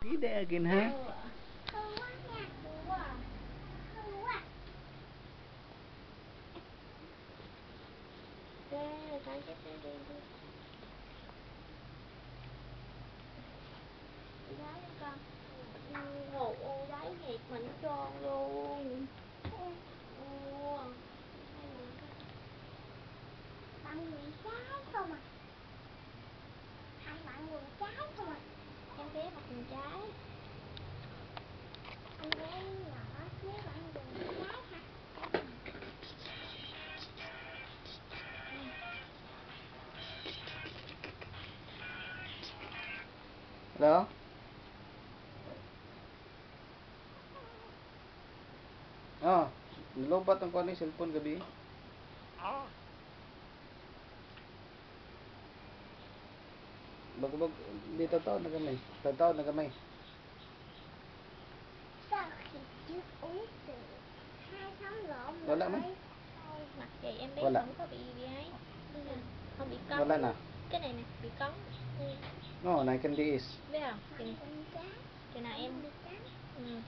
Tidak again, ha? Thương quá nha, thương quá à. Thương quá. Đây, cái đi. Đi gái đi con. Ngủ gái thiệt mình tròn luôn. Bạn quần trái không à? Hai bạn quần trái không à? Em bé mặc quần trái. Anh bé nhỏ với bạn quần trái hả? Hello? Oh, nilobat ang kuha ni cellphone gabi. Bago dito taon na kami. Taon na kami. Sau khi trước uống rượu, hai tháng lỗ Wala man. Mặt vậy em bé Wala. không có bị ấy. Không bị cống. Wala na. Cái này nè, bị cống. No, na can be is. Biết không? bạn quần trái. Chừng nào em Bị trái.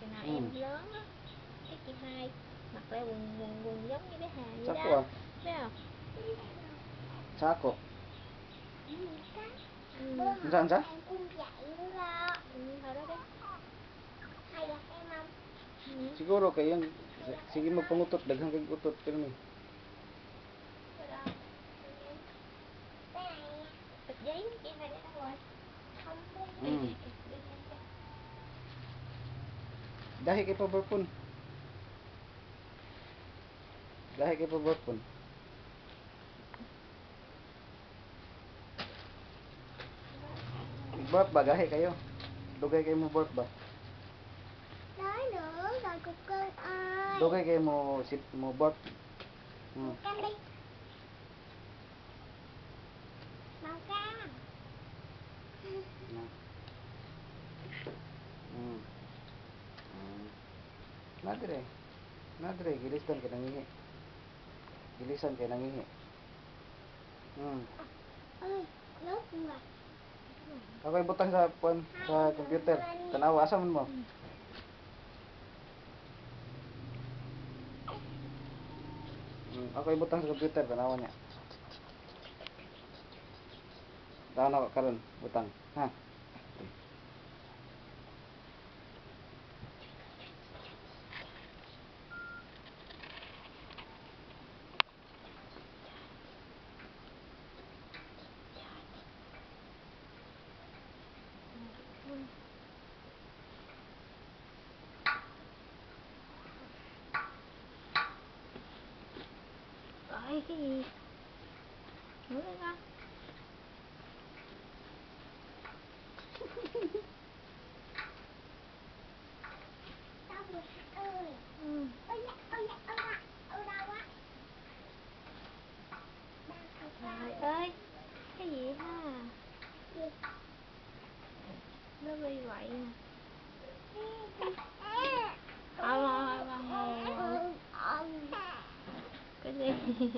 chừng nào em lớn á, cái chị hai mặc lại quần giống như bé Hà vậy Chắc đó. à? Biết không? Sako. Bị trái. Saan Em cũng vậy đó. Thôi đó bé. Hay gặp em không? Siguro kay yung sige magpangutot daghang kay utot pero ni. Cái đó. Cái này nha. Bịch giấy chị hai để đâu rồi? Không biết. Dahil kay paborpon. Dahil kay paborpon. Burp ba gahi kayo? Dugay kayo mo burp ba? Nói nữa rồi cục cưng ơi. Dugay kayo mo burp. Màu cam đi. Màu cam. Nadre, gilisan ka nangihi. Gilisan ka nangihi. Ơi, nước rồi. Ako'y butang sa computer. Tanawa, asa man mo? Ako'y butang sa computer, tanawa niya. Tanawa karon butang, ha? Ơi cái gì? Ngủ lên con. Đau rồi ơi. Ôi da, ôi da, ôi da. Ôi đau quá. Trời ơi, cái gì ha? Gì? Nó bị vậy nè. Cái Cái gì?